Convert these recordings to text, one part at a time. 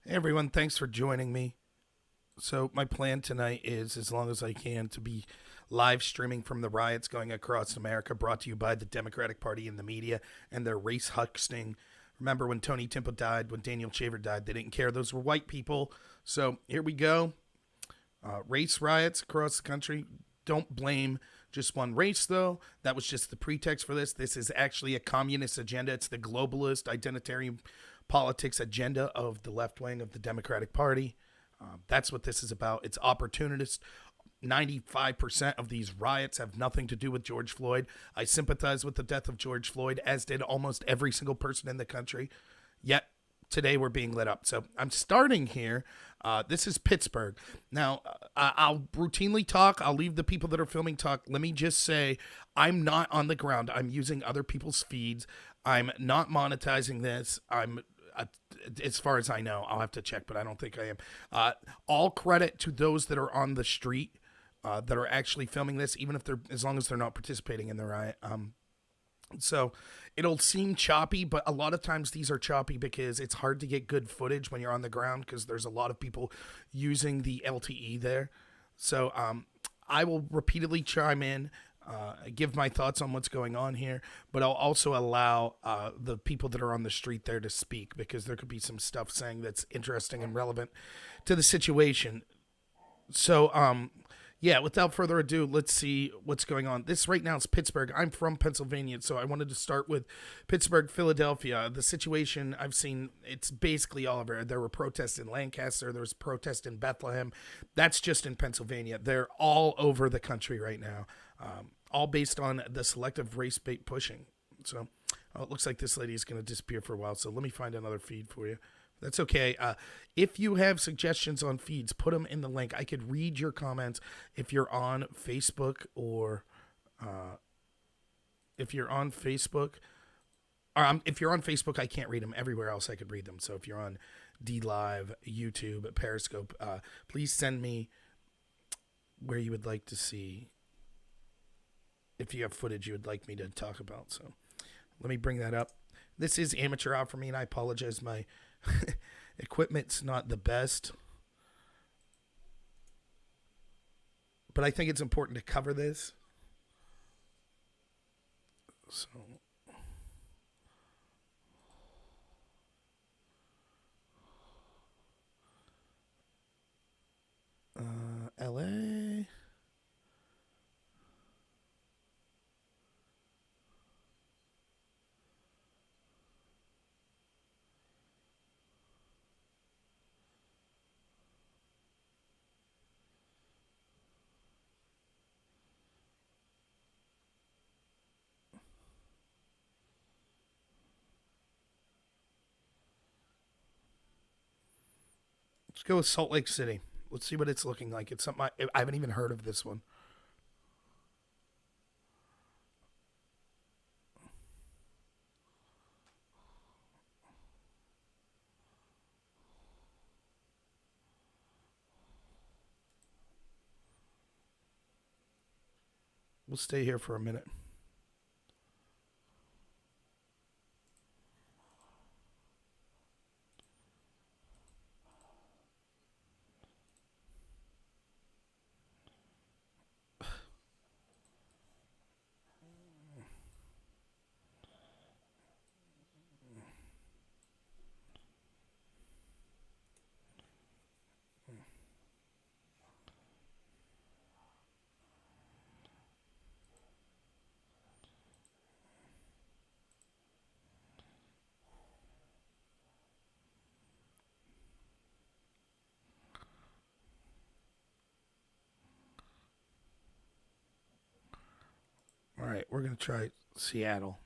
Hey everyone, thanks for joining me. So, my plan tonight is, as long as I can, to be live streaming from the riots going across America, brought to you by the Democratic Party and the media and their race huckstering. Remember when Tony Timpa died, when Daniel Shaver died, they didn't care. Those were white people. So, here we go. Race riots across the country. Don't blame just one race, though. That was just the pretext for this. This is actually a communist agenda. It's the globalist, identitarian politics agenda of the left wing of the Democratic Party. That's what this is about. It's opportunist. 95% of these riots have nothing to do with George Floyd. I sympathize with the death of George Floyd, as did almost every single person in the country. Yet today we're being lit up. So I'm starting here. This is Pittsburgh. Now, I'll routinely talk. I'll leave the people that are filming talk. Let me just say, I'm not on the ground. I'm using other people's feeds. I'm not monetizing this. As far as I know, I'll have to check, but I don't think I am. All credit to those that are on the street that are actually filming this, even if they're, as long as they're not participating in the riot. So it'll seem choppy, but a lot of times these are choppy because it's hard to get good footage when you're on the ground because there's a lot of people using the LTE there. So I will repeatedly chime in, give my thoughts on what's going on here, but I'll also allow the people that are on the street there to speak because there could be some stuff saying that's interesting and relevant to the situation. So, yeah, without further ado, let's see what's going on. This right now is Pittsburgh. I'm from Pennsylvania, so I wanted to start with Pittsburgh, Philadelphia. The situation I've seen, it's basically all over. There were protests in Lancaster, there was protests in Bethlehem. That's just in Pennsylvania. They're all over the country right now, all based on the selective race bait pushing. So it looks like this lady is going to disappear for a while, so let me find another feed for you. That's okay. If you have suggestions on feeds, put them in the link. I could read your comments if you're on Facebook or if you're on Facebook. Or if you're on Facebook, I can't read them. Everywhere else, I could read them. So if you're on D Live, YouTube, Periscope, please send me where you would like to see. If you have footage you would like me to talk about. So let me bring that up. This is amateur hour for me, and I apologize. My equipment's not the best, but I think it's important to cover this. So, LA. Let's go with Salt Lake City. Let's see what it's looking like. It's something I haven't even heard of this one. We'll stay here for a minute. All right, we're going to try Seattle.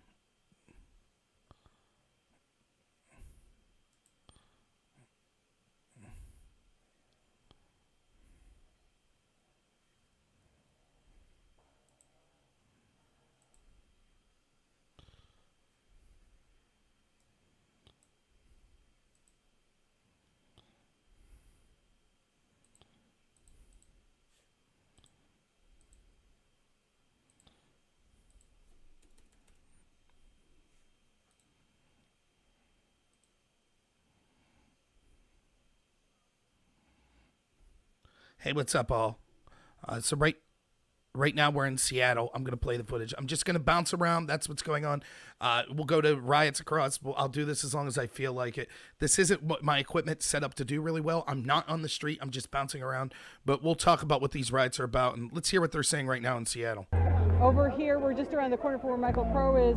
Hey, what's up, all? So right now we're in Seattle. I'm gonna play the footage. I'm just gonna bounce around. That's what's going on. We'll go to riots across. I'll do this as long as I feel like it. This isn't what my equipment's set up to do really well. I'm not on the street. I'm just bouncing around. But we'll talk about what these riots are about, and let's hear what they're saying right now in Seattle. Over here, we're just around the corner from where Michael Crow is.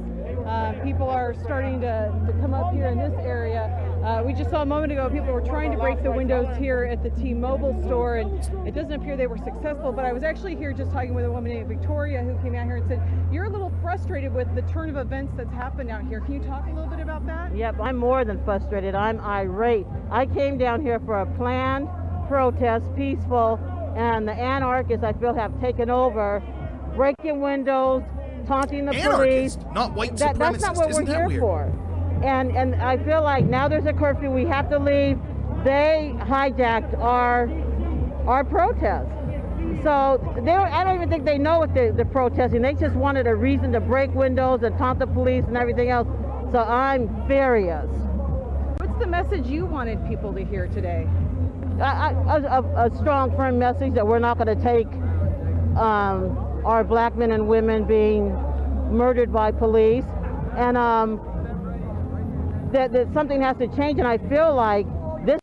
People are starting to come up here in this area. We just saw a moment ago people were trying to break the windows here at the T-Mobile store, and it doesn't appear they were successful. But I was actually here just talking with a woman named Victoria who came out here and said, you're a little frustrated with the turn of events that's happened out here. Can you talk a little bit about that? Yep, I'm more than frustrated. I'm irate. I came down here for a planned protest, peaceful, and the anarchists, I feel, have taken over, breaking windows, taunting the Anarchist, police. not white supremacists. That's not what Isn't we're that here weird? for. And I feel like now there's a curfew. We have to leave. They hijacked our protest. So I don't even think they know what they're protesting. They just wanted a reason to break windows and taunt the police and everything else. So I'm furious. What's the message you wanted people to hear today? A strong, firm message that we're not going to take our black men and women being murdered by police, and that something has to change. And I feel like this.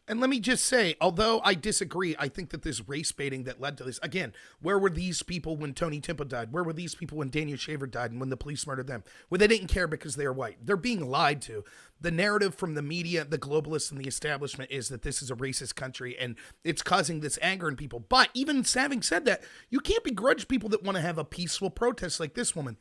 And let me just say, although I disagree, I think that this race baiting that led to this, again, where were these people when Tony Timpa died? Where were these people when Daniel Shaver died and when the police murdered them? Well, they didn't care because they are white. They're being lied to. The narrative from the media, the globalists, and the establishment is that this is a racist country and it's causing this anger in people. But even having said that, you can't begrudge people that want to have a peaceful protest like this woman.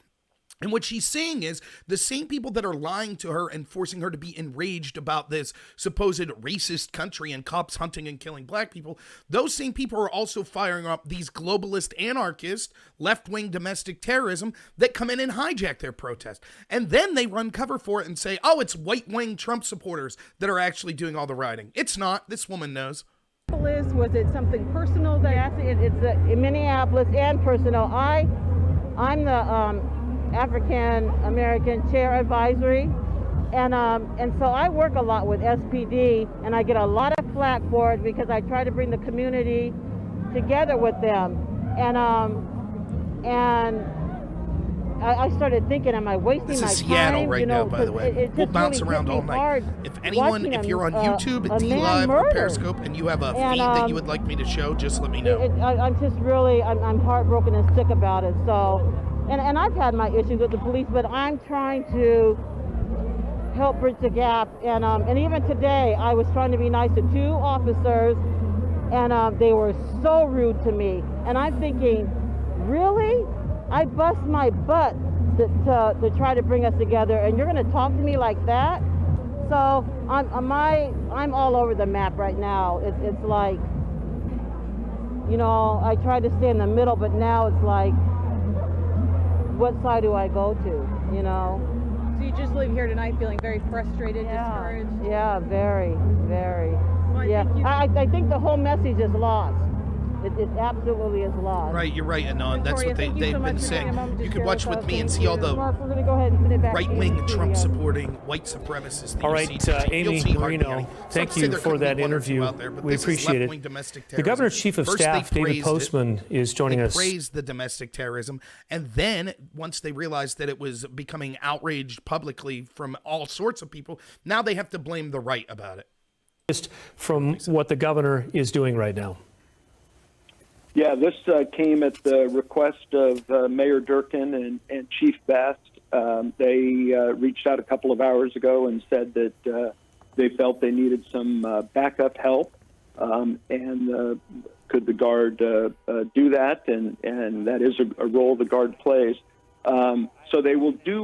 And what she's saying is the same people that are lying to her and forcing her to be enraged about this supposed racist country and cops hunting and killing black people, those same people are also firing up these globalist anarchists, left-wing domestic terrorism that come in and hijack their protest. And then they run cover for it and say, oh, it's white-wing Trump supporters that are actually doing all the rioting. It's not. This woman knows. Was it something personal that It's in Minneapolis and personal. I'm the African American Chair Advisory, and so I work a lot with SPD, and I get a lot of flack for it because I try to bring the community together with them, and I started thinking, am I wasting my time? This is Seattle right now, by the way. We'll bounce really around all night. If you're on YouTube at D-Live or Periscope and you have a feed that you would like me to show, just let me know. I'm just really, I'm heartbroken and sick about it. So, and I've had my issues with the police, but I'm trying to help bridge the gap. And even today, I was trying to be nice to two officers, and they were so rude to me. And I'm thinking, really? I bust my butt to try to bring us together, and you're going to talk to me like that? So I'm all over the map right now. It's like, you know, I tried to stay in the middle, but now it's like, what side do I go to, you know? So you just leave here tonight feeling very frustrated, discouraged? Yeah, very, very. Well, Yeah, I think the whole message is lost. It absolutely is lost. Right, you're right, Anon. That's what they've been saying. You can watch with me and see all the Mark, we're going to go ahead and put it back right-wing Trump-supporting white supremacists. That All you right, see today. Amy You'll see hardly Marino, any. thank Some say you there for could be that one or two interview. out there, but We this is appreciate it. left-wing domestic The terrorism. Governor's Chief of First, Staff, they David praised it. Postman, is joining They us. praised the domestic terrorism, and then once they realized that it was becoming outraged publicly from all sorts of people, now they have to blame the right about it. Just from what the governor is doing right now. Yeah, this came at the request of Mayor Durkin and Chief Best. They reached out a couple of hours ago and said that they felt they needed some backup help, and could the Guard do that? And that is a role the Guard plays. So they will do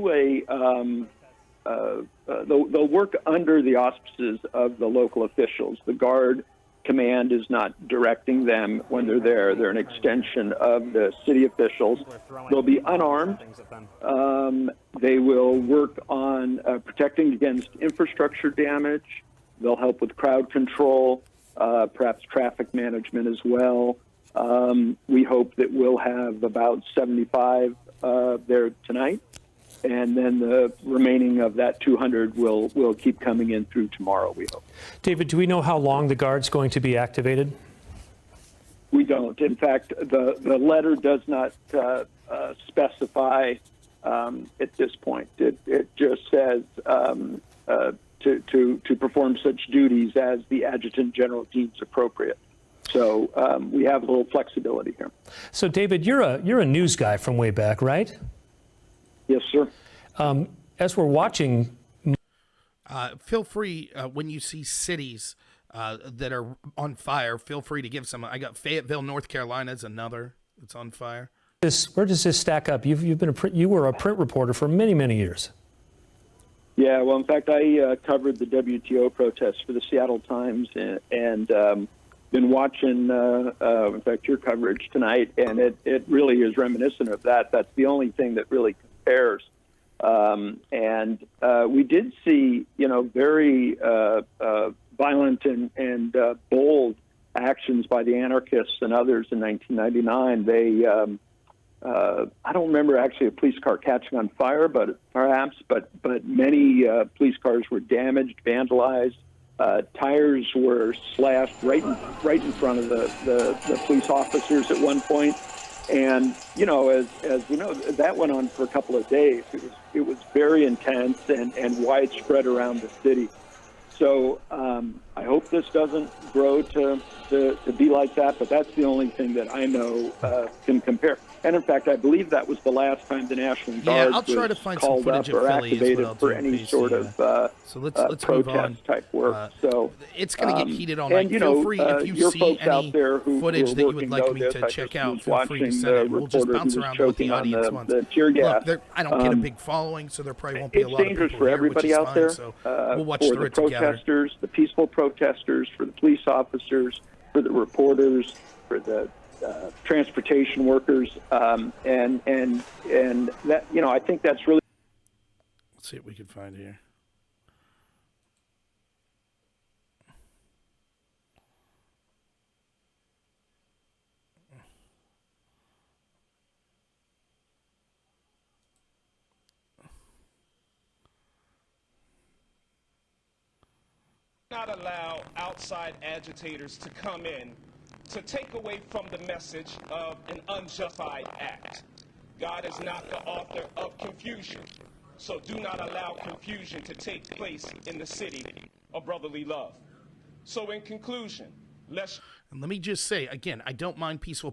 they'll work under the auspices of the local officials. The Guard Command is not directing them when they're there. They're an extension of the city officials. They'll be unarmed. They will work on protecting against infrastructure damage. They'll help with crowd control, perhaps traffic management as well. We hope that we'll have about 75 there tonight, and then the remaining of that 200 will keep coming in through tomorrow, we hope. David, do we know how long the Guard's going to be activated? don't. In fact, the letter does not specify at this point. It just says to perform such duties as the Adjutant General deems appropriate. So we have a little flexibility here. So, David, you're a news guy from way back, right? Yes, sir. As we're watching, feel free when you see cities that are on fire. Feel free to give some. I got Fayetteville, North Carolina is another that's on fire. where does this stack up? You've been you were a print reporter for many years. Yeah, well, in fact, I covered the WTO protests for the Seattle Times and been watching, in fact, your coverage tonight, and it really is reminiscent of that. That's the only thing that really compares. And we did see, very violent and bold actions by the anarchists and others in 1999. They I don't remember actually a police car catching on fire, but many police cars were damaged, vandalized. Tires were slashed right in front of the police officers at one point. And as we know, that went on for a couple of days. It was very intense and widespread around the city. So I hope this doesn't grow to be like that, but that's the only thing that I know can compare. And in fact, I believe that was the last time the National Guard I'll try to was find some called footage up of or Philly as activated well, for too, any BC, sort of so let's move on. protest type work. So it's going to get heated all night. and Feel free if you your see folks any out there who footage are that you would working like know me this. to I check just out. was Feel free to watching send it. the We'll just reporter bounce who was around what the choking on audience wants. the tear gas. Look, I don't get a big following, so there probably won't be a It's lot of dangerous people for here, which everybody is out fine, there. so we'll watch for through the it together. protesters, the peaceful protesters, for the police officers, for the reporters, for the transportation workers, and that I think that's really. Let's see what we can find here. Not allow outside agitators to come in to take away from the message of an unjustified act. God is not the author of confusion, so do not allow confusion to take place in the city of brotherly love. So in conclusion, And let me just say, again, I don't mind peaceful